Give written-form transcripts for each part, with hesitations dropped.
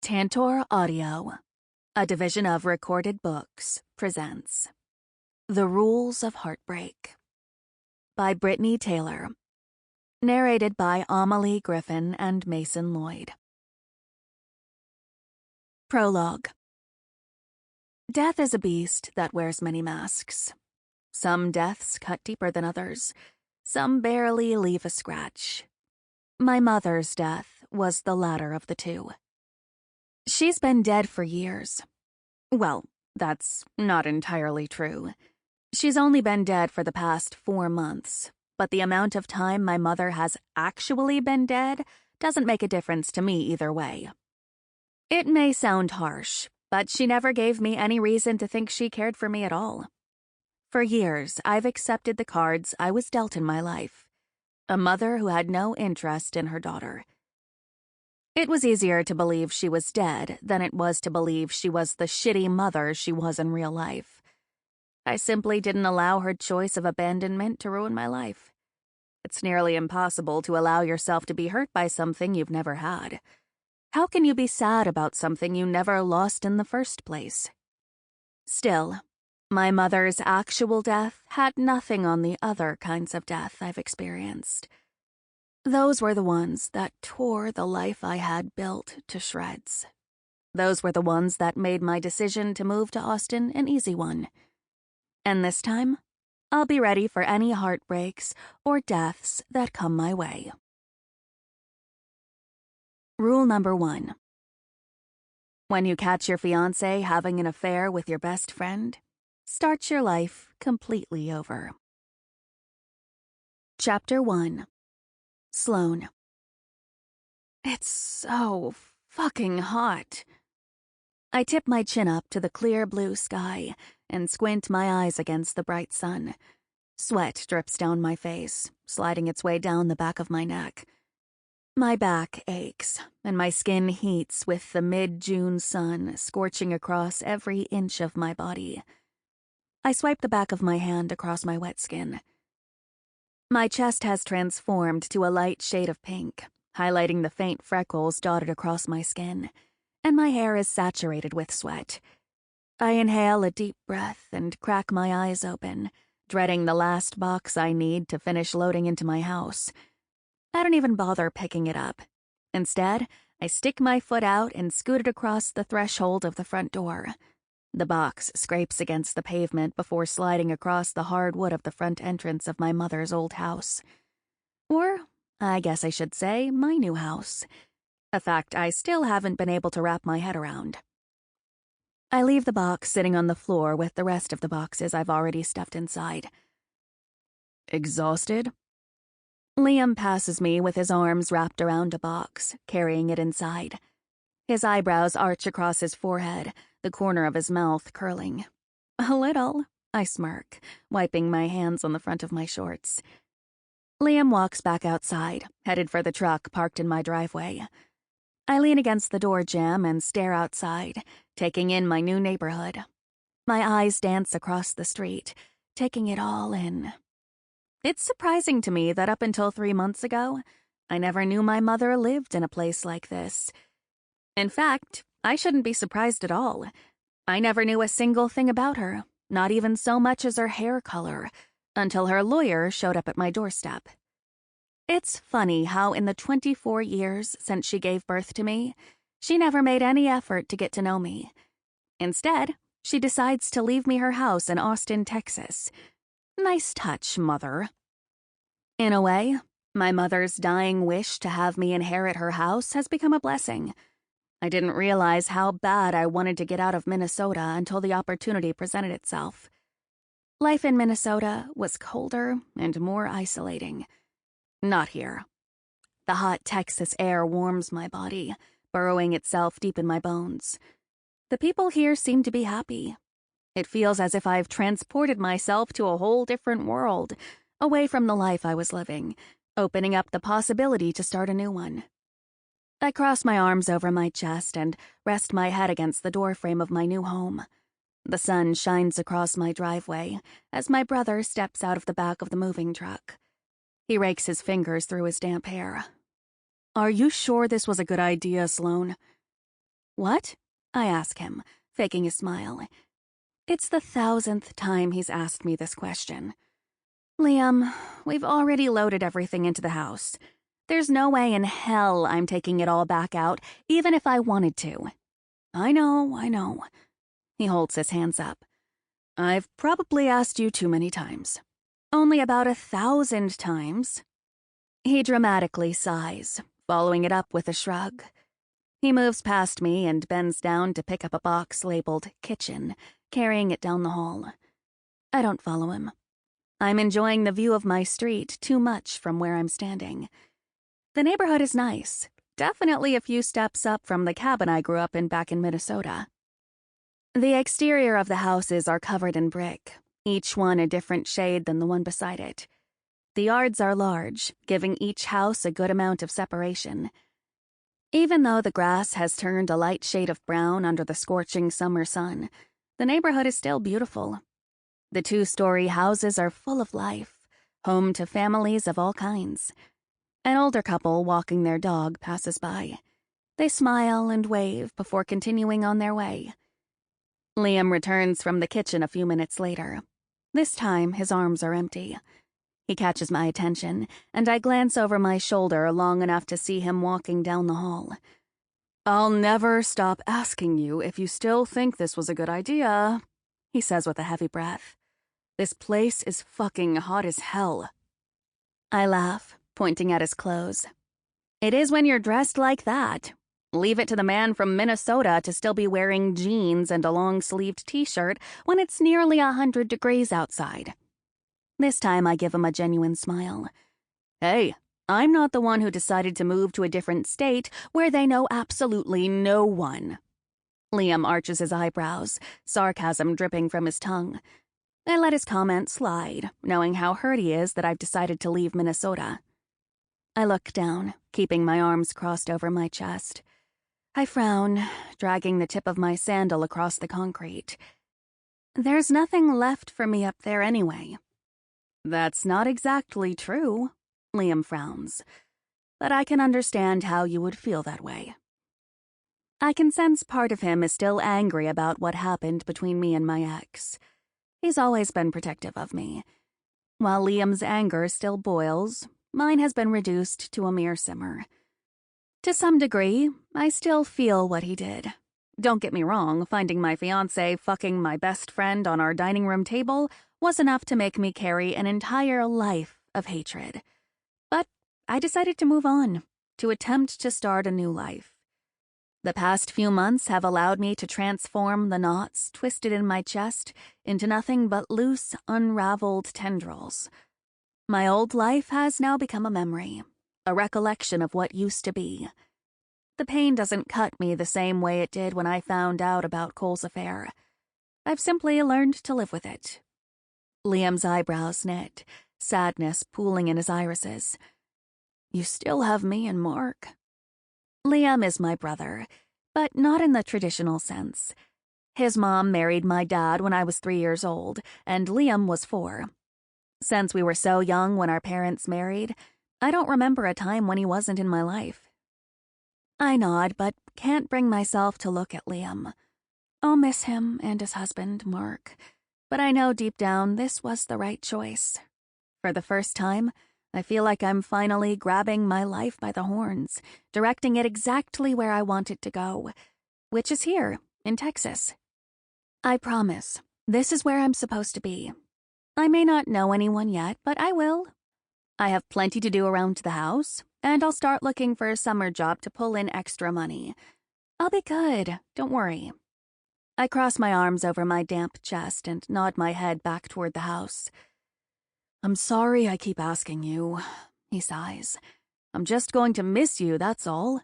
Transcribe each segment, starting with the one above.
Tantor Audio, a division of Recorded Books, presents The Rules of Heartbreak by Brittany Taylor. Narrated by Amelie, Griffin, and Mason Lloyd. Prologue. Death is a beast that wears many masks. Some deaths cut deeper than others. Some barely leave a scratch. My mother's death was the latter of the two. She's been dead for years. Well, that's not entirely true. She's only been dead for the past 4 months, but the amount of time my mother has actually been dead doesn't make a difference to me either way. It may sound harsh, but she never gave me any reason to think she cared for me at all. For years, I've accepted the cards I was dealt in my life. A mother who had no interest in her daughter. It was easier to believe she was dead than it was to believe she was the shitty mother she was in real life. I simply didn't allow her choice of abandonment to ruin my life. It's nearly impossible to allow yourself to be hurt by something you've never had. How can you be sad about something you never lost in the first place? Still, my mother's actual death had nothing on the other kinds of death I've experienced. Those were the ones that tore the life I had built to shreds. Those were the ones that made my decision to move to Austin an easy one. And this time, I'll be ready for any heartbreaks or deaths that come my way. Rule number 1. When you catch your fiance having an affair with your best friend, start your life completely over. Chapter 1. Sloane. It's so fucking hot. I tip my chin up to the clear blue sky and squint my eyes against the bright sun. Sweat drips down my face, sliding its way down the back of my neck. My back aches, and my skin heats with the mid-June sun scorching across every inch of my body. I swipe the back of my hand across my wet skin. My chest has transformed to a light shade of pink, highlighting the faint freckles dotted across my skin, and my hair is saturated with sweat. I inhale a deep breath and crack my eyes open, dreading the last box I need to finish loading into my house. I don't even bother picking it up. Instead, I stick my foot out and scoot it across the threshold of the front door. The box scrapes against the pavement before sliding across the hard wood of the front entrance of my mother's old house. Or, I guess I should say, my new house. A fact I still haven't been able to wrap my head around. I leave the box sitting on the floor with the rest of the boxes I've already stuffed inside. Exhausted? Liam passes me with his arms wrapped around a box, carrying it inside. His eyebrows arch across his forehead, the corner of his mouth curling. A little, I smirk, wiping my hands on the front of my shorts. Liam walks back outside, headed for the truck parked in my driveway. I lean against the door jamb and stare outside, taking in my new neighborhood. My eyes dance across the street, taking it all in. It's surprising to me that up until 3 months ago, I never knew my mother lived in a place like this. In fact, I shouldn't be surprised at all. I never knew a single thing about her, not even so much as her hair color, until her lawyer showed up at my doorstep. It's funny how in the 24 years since she gave birth to me, she never made any effort to get to know me. Instead, she decides to leave me her house in Austin, Texas. Nice touch, Mother. In a way, my mother's dying wish to have me inherit her house has become a blessing. I didn't realize how bad I wanted to get out of Minnesota until the opportunity presented itself. Life in Minnesota was colder and more isolating. Not here. The hot Texas air warms my body, burrowing itself deep in my bones. The people here seem to be happy. It feels as if I've transported myself to a whole different world, away from the life I was living, opening up the possibility to start a new one. I cross my arms over my chest and rest my head against the doorframe of my new home. The sun shines across my driveway as my brother steps out of the back of the moving truck. He rakes his fingers through his damp hair. "Are you sure this was a good idea, Sloane?" What? I ask him, faking a smile. It's the 1,000th time he's asked me this question. Liam, we've already loaded everything into the house. There's no way in hell I'm taking it all back out, even if I wanted to. I know. He holds his hands up. I've probably asked you too many times. Only about 1,000 times. He dramatically sighs, following it up with a shrug. He moves past me and bends down to pick up a box labeled kitchen, carrying it down the hall. I don't follow him. I'm enjoying the view of my street too much from where I'm standing. The neighborhood is nice, definitely a few steps up from the cabin I grew up in back in Minnesota. The exterior of the houses are covered in brick, each one a different shade than the one beside it. The yards are large, giving each house a good amount of separation. Even though the grass has turned a light shade of brown under the scorching summer sun, the neighborhood is still beautiful. The 2-story houses are full of life, home to families of all kinds. An older couple walking their dog passes by. They smile and wave before continuing on their way. Liam returns from the kitchen a few minutes later. This time, his arms are empty. He catches my attention, and I glance over my shoulder long enough to see him walking down the hall. I'll never stop asking you if you still think this was a good idea, he says with a heavy breath. This place is fucking hot as hell. I laugh, pointing at his clothes. It is when you're dressed like that. Leave it to the man from Minnesota to still be wearing jeans and a long-sleeved t-shirt when it's nearly 100 degrees outside. This time I give him a genuine smile. Hey, I'm not the one who decided to move to a different state where they know absolutely no one. Liam arches his eyebrows, sarcasm dripping from his tongue. I let his comment slide, knowing how hurt he is that I've decided to leave Minnesota. I look down, keeping my arms crossed over my chest. I frown, dragging the tip of my sandal across the concrete. There's nothing left for me up there anyway. That's not exactly true, Liam frowns, but I can understand how you would feel that way. I can sense part of him is still angry about what happened between me and my ex. He's always been protective of me. While Liam's anger still boils, mine has been reduced to a mere simmer. To some degree, I still feel what he did. Don't get me wrong, finding my fiance fucking my best friend on our dining room table was enough to make me carry an entire life of hatred. But I decided to move on, to attempt to start a new life. The past few months have allowed me to transform the knots twisted in my chest into nothing but loose, unraveled tendrils. My old life has now become a memory, a recollection of what used to be. The pain doesn't cut me the same way it did when I found out about Cole's affair. I've simply learned to live with it. Liam's eyebrows knit, sadness pooling in his irises. You still have me and Mark. Liam is my brother, but not in the traditional sense. His mom married my dad when I was 3 years old, and Liam was 4. Since we were so young when our parents married, I don't remember a time when he wasn't in my life. I nod, but can't bring myself to look at Liam. I'll miss him and his husband, Mark, but I know deep down this was the right choice. For the first time, I feel like I'm finally grabbing my life by the horns, directing it exactly where I want it to go, which is here, in Texas. I promise, this is where I'm supposed to be. I may not know anyone yet, but I will. I have plenty to do around the house, and I'll start looking for a summer job to pull in extra money. I'll be good, don't worry. I cross my arms over my damp chest and nod my head back toward the house. I'm sorry I keep asking you, he sighs. I'm just going to miss you, that's all.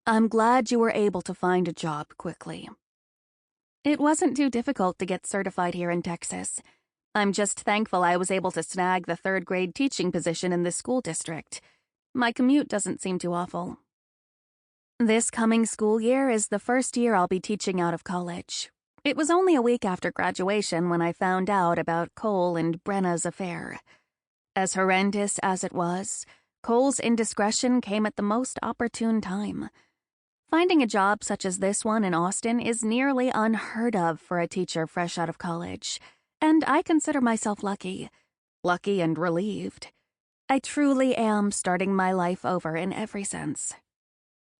I'm glad you were able to find a job quickly. It wasn't too difficult to get certified here in Texas. I'm just thankful I was able to snag the 3rd-grade teaching position in this school district. My commute doesn't seem too awful. This coming school year is the first year I'll be teaching out of college. It was only a week after graduation when I found out about Cole and Brenna's affair. As horrendous as it was, Cole's indiscretion came at the most opportune time. Finding a job such as this one in Austin is nearly unheard of for a teacher fresh out of college, and I consider myself lucky. Lucky and relieved. I truly am starting my life over in every sense.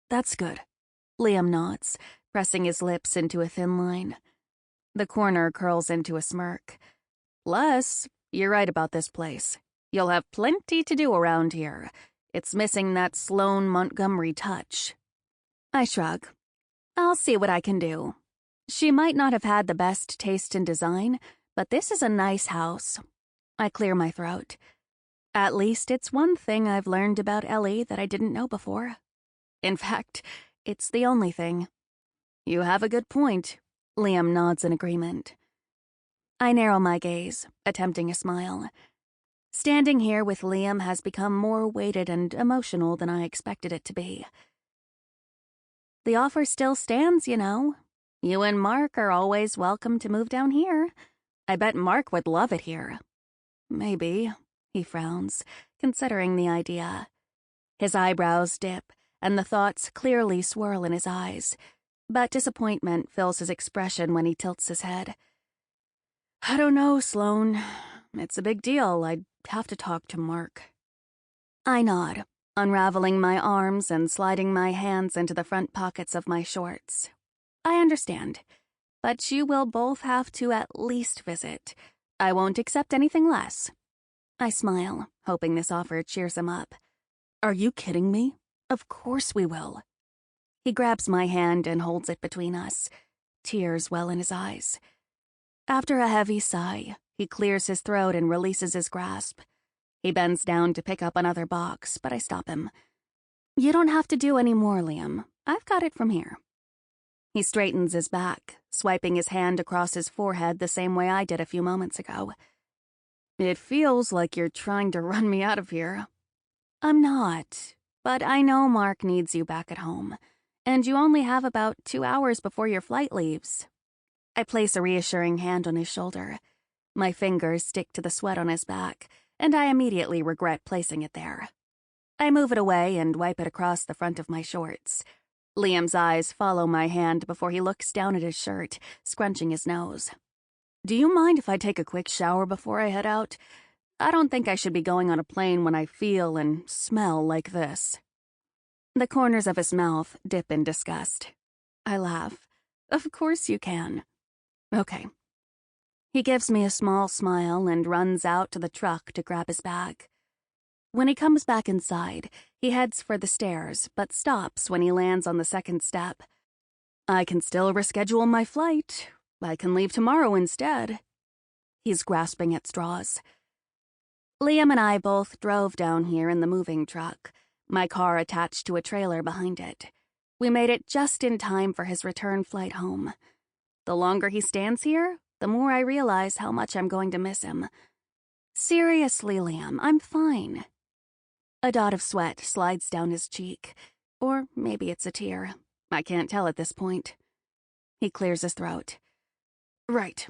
That's good. Liam nods, pressing his lips into a thin line. The corner curls into a smirk. Plus, you're right about this place. You'll have plenty to do around here. It's missing that Sloane Montgomery touch. I shrug. I'll see what I can do. She might not have had the best taste in design, but this is a nice house. I clear my throat. At least it's one thing I've learned about Ellie that I didn't know before. In fact, it's the only thing. You have a good point. Liam nods in agreement. I narrow my gaze, attempting a smile. Standing here with Liam has become more weighted and emotional than I expected it to be. The offer still stands, you know. You and Mark are always welcome to move down here. I bet Mark would love it here. Maybe, he frowns, considering the idea. His eyebrows dip, and the thoughts clearly swirl in his eyes, but disappointment fills his expression when he tilts his head. I don't know, Sloane. It's a big deal. I'd have to talk to Mark. I nod, unraveling my arms and sliding my hands into the front pockets of my shorts. I understand, but you will both have to at least visit. I won't accept anything less. I smile, hoping this offer cheers him up. Are you kidding me? Of course we will. He grabs my hand and holds it between us. Tears well in his eyes. After a heavy sigh, he clears his throat and releases his grasp. He bends down to pick up another box, but I stop him. You don't have to do any more, Liam. I've got it from here. He straightens his back, swiping his hand across his forehead the same way I did a few moments ago. It feels like you're trying to run me out of here. I'm not, but I know Mark needs you back at home, and you only have about 2 hours before your flight leaves. I place a reassuring hand on his shoulder. My fingers stick to the sweat on his back, and I immediately regret placing it there. I move it away and wipe it across the front of my shorts. Liam's eyes follow my hand before he looks down at his shirt, scrunching his nose. Do you mind if I take a quick shower before I head out? I don't think I should be going on a plane when I feel and smell like this. The corners of his mouth dip in disgust. I laugh. Of course you can. Okay. He gives me a small smile and runs out to the truck to grab his bag. When he comes back inside, he heads for the stairs, but stops when he lands on the second step. I can still reschedule my flight. I can leave tomorrow instead. He's grasping at straws. Liam and I both drove down here in the moving truck, my car attached to a trailer behind it. We made it just in time for his return flight home. The longer he stands here, the more I realize how much I'm going to miss him. Seriously, Liam, I'm fine. A dot of sweat slides down his cheek. Or maybe it's a tear. I can't tell at this point. He clears his throat. Right.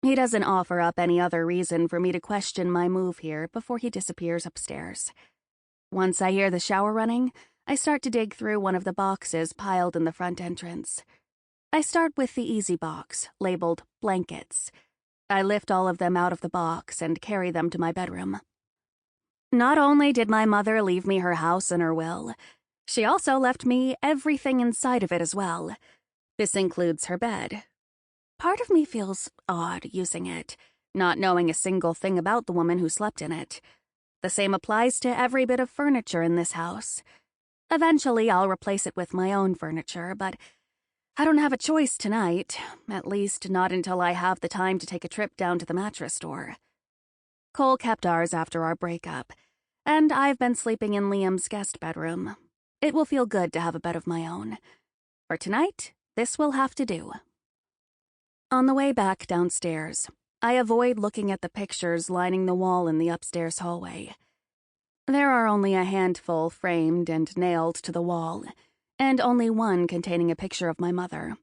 He doesn't offer up any other reason for me to question my move here before he disappears upstairs. Once I hear the shower running, I start to dig through one of the boxes piled in the front entrance. I start with the easy box, labeled blankets. I lift all of them out of the box and carry them to my bedroom. Not only did my mother leave me her house and her will, she also left me everything inside of it as well. This includes her bed. Part of me feels odd using it, not knowing a single thing about the woman who slept in it. The same applies to every bit of furniture in this house. Eventually, I'll replace it with my own furniture, but I don't have a choice tonight, at least not until I have the time to take a trip down to the mattress store. Cole kept ours after our breakup, and I've been sleeping in Liam's guest bedroom. It will feel good to have a bed of my own. For tonight, this will have to do. On the way back downstairs, I avoid looking at the pictures lining the wall in the upstairs hallway. There are only a handful framed and nailed to the wall, and only one containing a picture of my mother.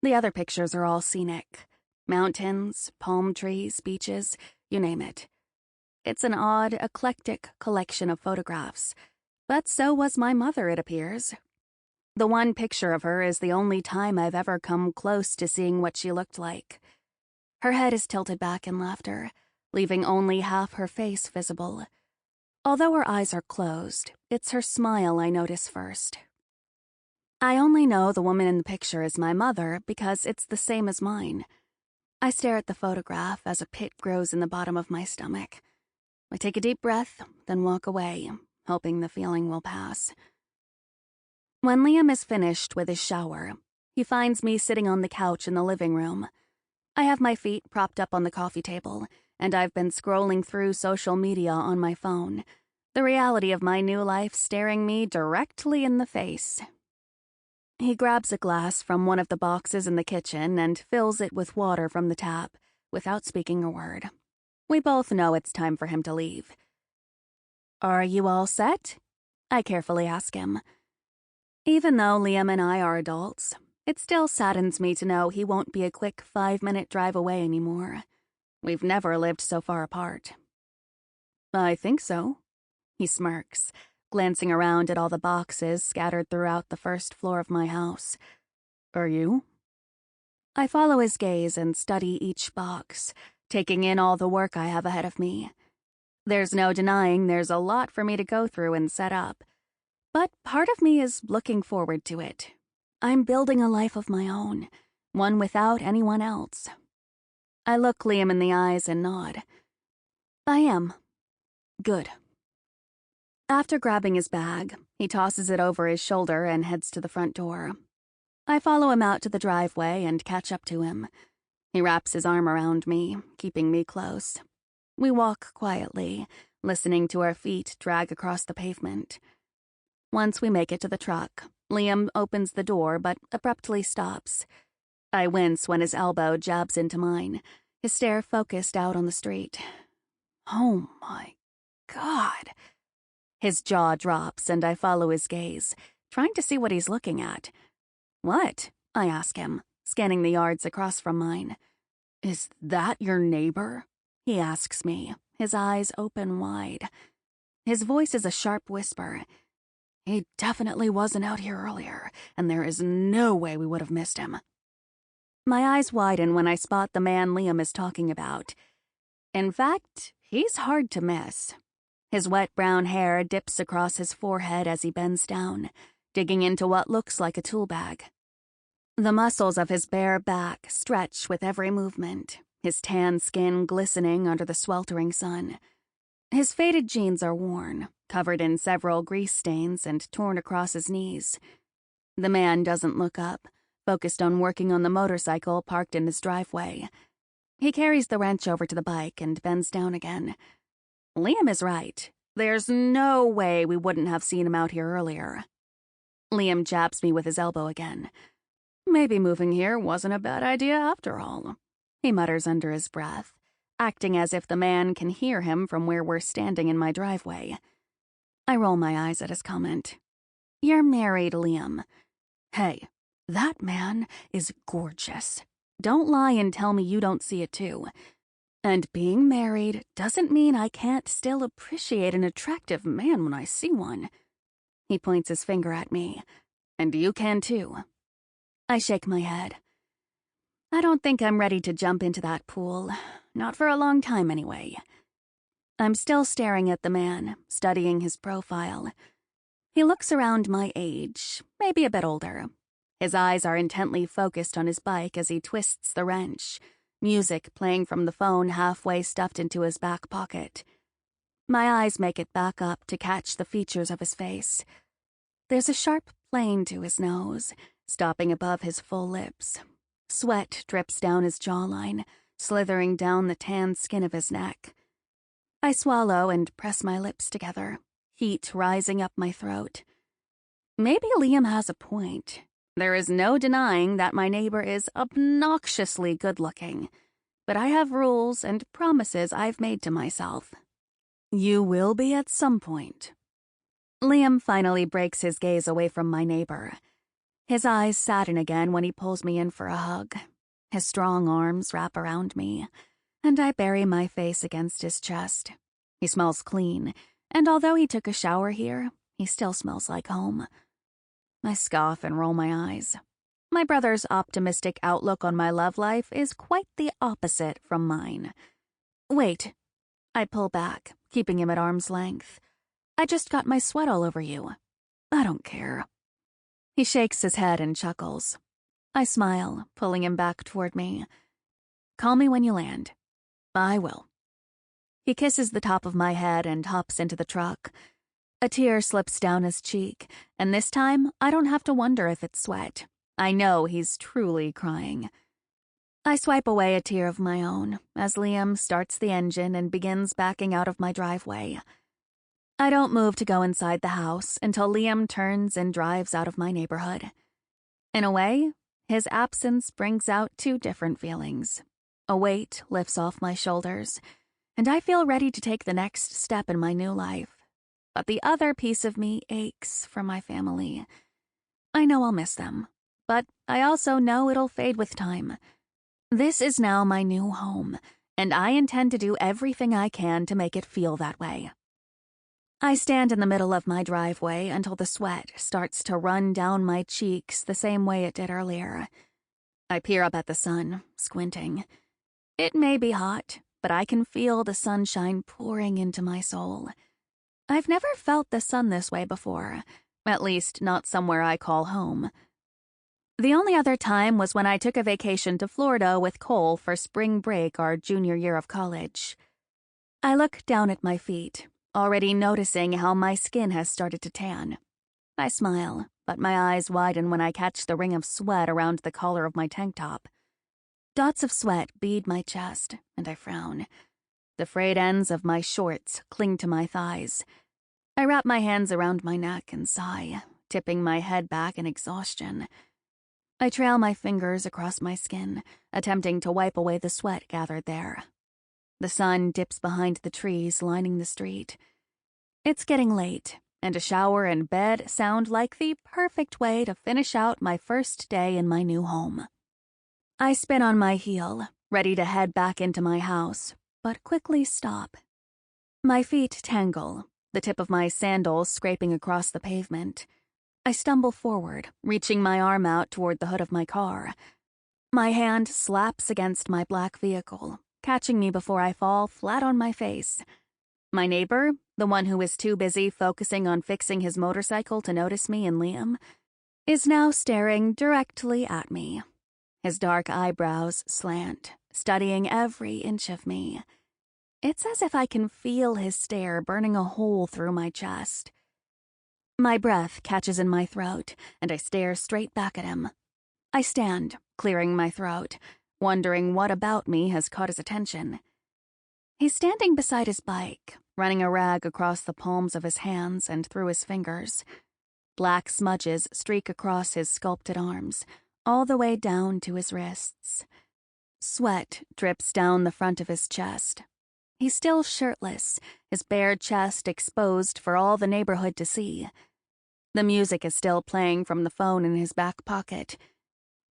The other pictures are all scenic. Mountains, palm trees, beaches, you name it. It's an odd, eclectic collection of photographs. But so was my mother, it appears. The one picture of her is the only time I've ever come close to seeing what she looked like. Her head is tilted back in laughter, leaving only half her face visible. Although her eyes are closed, it's her smile I notice first. I only know the woman in the picture is my mother because it's the same as mine. I stare at the photograph as a pit grows in the bottom of my stomach. I take a deep breath, then walk away, hoping the feeling will pass. When Liam is finished with his shower, he finds me sitting on the couch in the living room. I have my feet propped up on the coffee table, and I've been scrolling through social media on my phone, the reality of my new life staring me directly in the face. He grabs a glass from one of the boxes in the kitchen and fills it with water from the tap, without speaking a word. We both know it's time for him to leave. "Are you all set?" I carefully ask him. Even though Liam and I are adults, it still saddens me to know he won't be a quick 5-minute drive away anymore. We've never lived so far apart. "I think so." He smirks, glancing around at all the boxes scattered throughout the first floor of my house. "Are you?" I follow his gaze and study each box, taking in all the work I have ahead of me. There's no denying there's a lot for me to go through and set up. But part of me is looking forward to it. I'm building a life of my own, one without anyone else. I look Liam in the eyes and nod. I am. Good. After grabbing his bag, he tosses it over his shoulder and heads to the front door. I follow him out to the driveway and catch up to him. He wraps his arm around me, keeping me close. We walk quietly, listening to our feet drag across the pavement. Once we make it to the truck, Liam opens the door but abruptly stops. I wince when his elbow jabs into mine, his stare focused out on the street. Oh my God. His jaw drops and I follow his gaze, trying to see what he's looking at. "What?" I ask him, scanning the yards across from mine. "Is that your neighbor?" he asks me, his eyes open wide. His voice is a sharp whisper. He definitely wasn't out here earlier, and there is no way we would have missed him. My eyes widen when I spot the man Liam is talking about. In fact, he's hard to miss. His wet brown hair dips across his forehead as he bends down, digging into what looks like a tool bag. The muscles of his bare back stretch with every movement, his tan skin glistening under the sweltering sun. His faded jeans are worn, covered in several grease stains and torn across his knees. The man doesn't look up, focused on working on the motorcycle parked in his driveway. He carries the wrench over to the bike and bends down again. Liam is right. There's no way we wouldn't have seen him out here earlier. Liam jabs me with his elbow again. "Maybe moving here wasn't a bad idea after all," he mutters under his breath, acting as if the man can hear him from where we're standing in my driveway. I roll my eyes at his comment. "You're married, Liam." Hey, that man is gorgeous. Don't lie and tell me you don't see it too. And being married doesn't mean I can't still appreciate an attractive man when I see one. He points his finger at me. And you can too. I shake my head. I don't think I'm ready to jump into that pool. Not for a long time anyway. I'm still staring at the man, studying his profile. He looks around my age, maybe a bit older. His eyes are intently focused on his bike as he twists the wrench, music playing from the phone halfway stuffed into his back pocket. My eyes make it back up to catch the features of his face. There's a sharp plane to his nose, stopping above his full lips. Sweat drips down his jawline, slithering down the tan skin of his neck. I swallow and press my lips together, heat rising up my throat. Maybe Liam has a point. There is no denying that my neighbor is obnoxiously good-looking, but I have rules and promises I've made to myself. You will be at some point. Liam finally breaks his gaze away from my neighbor. His eyes sadden again when he pulls me in for a hug. His strong arms wrap around me, and I bury my face against his chest. He smells clean, and although he took a shower here, he still smells like home. I scoff and roll my eyes. My brother's optimistic outlook on my love life is quite the opposite from mine. Wait. I pull back, keeping him at arm's length. I just got my sweat all over you. I don't care. He shakes his head and chuckles. I smile, pulling him back toward me. Call me when you land. I will. He kisses the top of my head and hops into the truck. A tear slips down his cheek, and this time I don't have to wonder if it's sweat. I know he's truly crying. I swipe away a tear of my own as Liam starts the engine and begins backing out of my driveway. I don't move to go inside the house until Liam turns and drives out of my neighborhood. In a way, his absence brings out two different feelings. A weight lifts off my shoulders, and I feel ready to take the next step in my new life. But the other piece of me aches for my family. I know I'll miss them, but I also know it'll fade with time. This is now my new home, and I intend to do everything I can to make it feel that way. I stand in the middle of my driveway until the sweat starts to run down my cheeks the same way it did earlier. I peer up at the sun, squinting. It may be hot, but I can feel the sunshine pouring into my soul. I've never felt the sun this way before, at least not somewhere I call home. The only other time was when I took a vacation to Florida with Cole for spring break our junior year of college. I look down at my feet, already noticing how my skin has started to tan. I smile, but my eyes widen when I catch the ring of sweat around the collar of my tank top. Dots of sweat bead my chest, and I frown. The frayed ends of my shorts cling to my thighs. I wrap my hands around my neck and sigh, tipping my head back in exhaustion. I trail my fingers across my skin, attempting to wipe away the sweat gathered there. The sun dips behind the trees lining the street. It's getting late, and a shower and bed sound like the perfect way to finish out my first day in my new home. I spin on my heel, ready to head back into my house, but quickly stop. My feet tangle, the tip of my sandals scraping across the pavement. I stumble forward, reaching my arm out toward the hood of my car. My hand slaps against my black vehicle, catching me before I fall flat on my face. My neighbor, the one who is too busy focusing on fixing his motorcycle to notice me and Liam, is now staring directly at me. His dark eyebrows slant, studying every inch of me. It's as if I can feel his stare burning a hole through my chest. My breath catches in my throat, and I stare straight back at him. I stand, clearing my throat, wondering what about me has caught his attention. He's standing beside his bike, running a rag across the palms of his hands and through his fingers. Black smudges streak across his sculpted arms, all the way down to his wrists. Sweat drips down the front of his chest. He's still shirtless, his bare chest exposed for all the neighborhood to see. The music is still playing from the phone in his back pocket.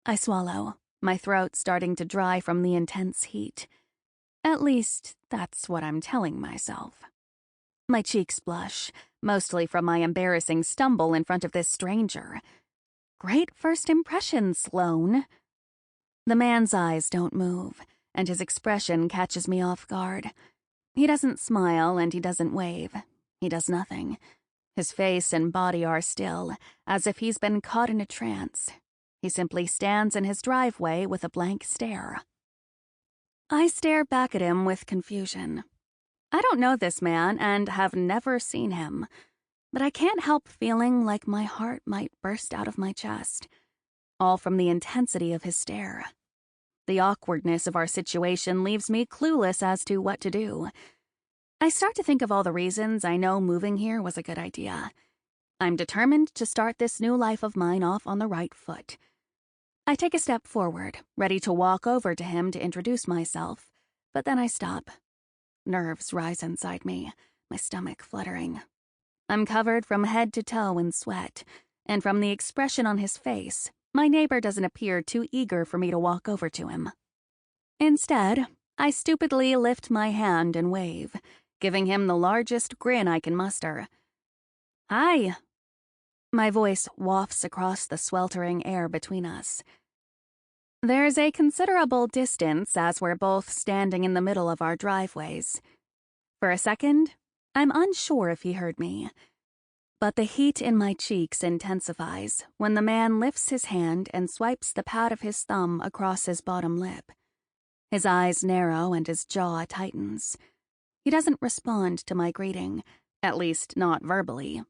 I swallow, my throat starting to dry from the intense heat. At least, that's what I'm telling myself. My cheeks blush, mostly from my embarrassing stumble in front of this stranger. Great first impression, Sloane. The man's eyes don't move, and his expression catches me off guard. He doesn't smile and he doesn't wave. He does nothing. His face and body are still, as if he's been caught in a trance. He simply stands in his driveway with a blank stare. I stare back at him with confusion. I don't know this man and have never seen him, but I can't help feeling like my heart might burst out of my chest, all from the intensity of his stare. The awkwardness of our situation leaves me clueless as to what to do. I start to think of all the reasons I know moving here was a good idea. I'm determined to start this new life of mine off on the right foot. I take a step forward, ready to walk over to him to introduce myself, but then I stop. Nerves rise inside me, my stomach fluttering. I'm covered from head to toe in sweat, and from the expression on his face, my neighbor doesn't appear too eager for me to walk over to him. Instead, I stupidly lift my hand and wave, giving him the largest grin I can muster. Hi. My voice wafts across the sweltering air between us. There's a considerable distance as we're both standing in the middle of our driveways. For a second, I'm unsure if he heard me. But the heat in my cheeks intensifies when the man lifts his hand and swipes the pad of his thumb across his bottom lip. His eyes narrow and his jaw tightens. He doesn't respond to my greeting, at least not verbally.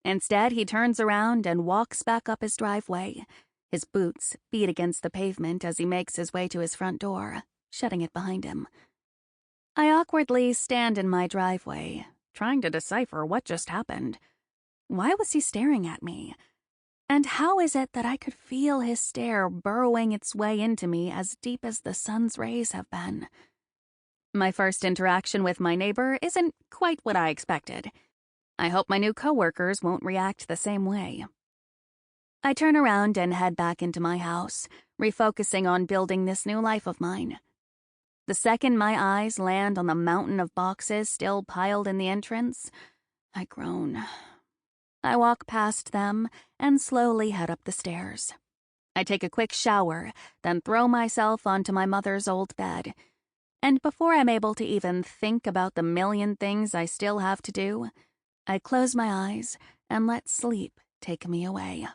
Instead, he turns around and walks back up his driveway. His boots beat against the pavement as he makes his way to his front door, shutting it behind him. I awkwardly stand in my driveway, trying to decipher what just happened. Why was he staring at me? And how is it that I could feel his stare burrowing its way into me as deep as the sun's rays have been? My first interaction with my neighbor isn't quite what I expected. I hope my new coworkers won't react the same way. I turn around and head back into my house, refocusing on building this new life of mine. The second my eyes land on the mountain of boxes still piled in the entrance, I groan. I walk past them and slowly head up the stairs. I take a quick shower, then throw myself onto my mother's old bed. And before I'm able to even think about the million things I still have to do, I close my eyes and let sleep take me away.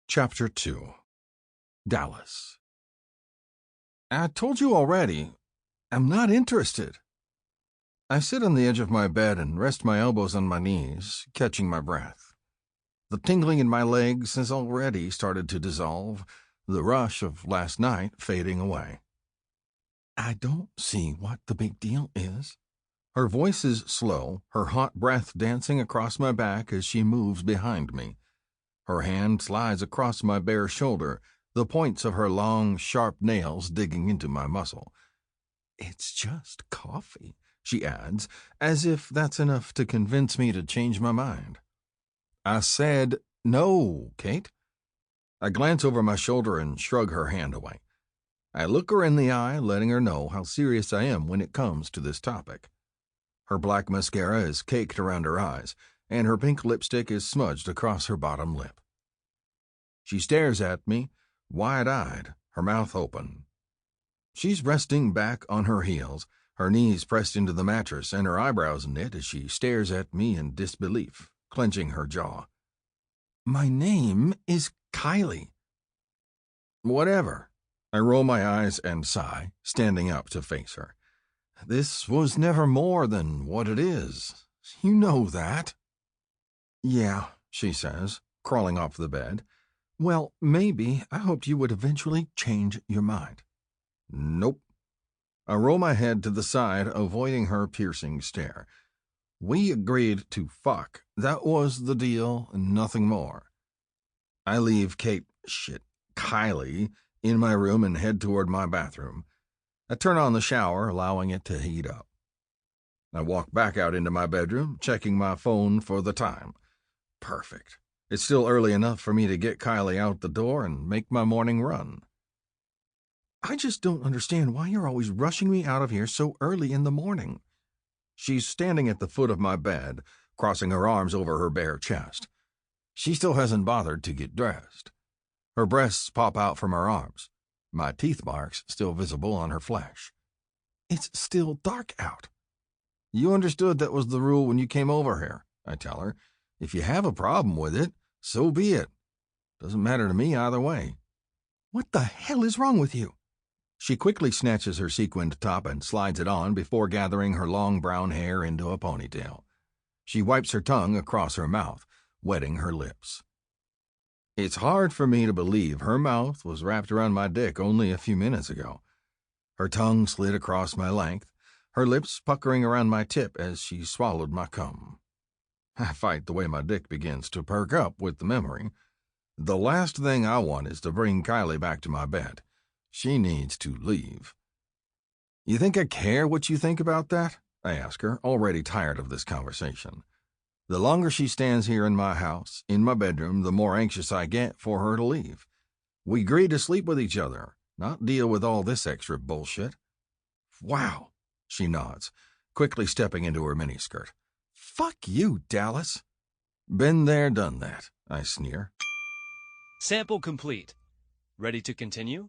Chapter 2. Dallas. I told you already, I'm not interested. I sit on the edge of my bed and rest my elbows on my knees, catching my breath. The tingling in my legs has already started to dissolve, the rush of last night fading away. I don't see what the big deal is. Her voice is slow, her hot breath dancing across my back as she moves behind me. Her hand slides across my bare shoulder, the points of her long, sharp nails digging into my muscle. It's just coffee, she adds, as if that's enough to convince me to change my mind. I said, no, Kate. I glance over my shoulder and shrug her hand away. I look her in the eye, letting her know how serious I am when it comes to this topic. Her black mascara is caked around her eyes, and her pink lipstick is smudged across her bottom lip. She stares at me, wide-eyed, her mouth open. She's resting back on her heels, her knees pressed into the mattress and her eyebrows knit as she stares at me in disbelief, clenching her jaw. My name is Kylie. Whatever. I roll my eyes and sigh, standing up to face her. This was never more than what it is. You know that. Yeah, she says, crawling off the bed. Well, maybe I hoped you would eventually change your mind. Nope. I roll my head to the side, avoiding her piercing stare. We agreed to fuck. That was the deal, nothing more. I leave Kylie, in my room and head toward my bathroom. I turn on the shower, allowing it to heat up. I walk back out into my bedroom, checking my phone for the time. Perfect. It's still early enough for me to get Kylie out the door and make my morning run. I just don't understand why you're always rushing me out of here so early in the morning. She's standing at the foot of my bed, crossing her arms over her bare chest. She still hasn't bothered to get dressed. Her breasts pop out from her arms, my teeth marks still visible on her flesh. It's still dark out. You understood that was the rule when you came over here, I tell her. If you have a problem with it, so be it. Doesn't matter to me either way. What the hell is wrong with you? She quickly snatches her sequined top and slides it on before gathering her long brown hair into a ponytail. She wipes her tongue across her mouth, wetting her lips. It's hard for me to believe her mouth was wrapped around my dick only a few minutes ago. Her tongue slid across my length, her lips puckering around my tip as she swallowed my cum. I fight the way my dick begins to perk up with the memory. The last thing I want is to bring Kylie back to my bed. She needs to leave. You think I care what you think about that? I ask her, already tired of this conversation. The longer she stands here in my house, in my bedroom, the more anxious I get for her to leave. We agreed to sleep with each other, not deal with all this extra bullshit. Wow, she nods, quickly stepping into her miniskirt. Fuck you, Dallas. Been there, done that, I sneer. Sample complete. Ready to continue?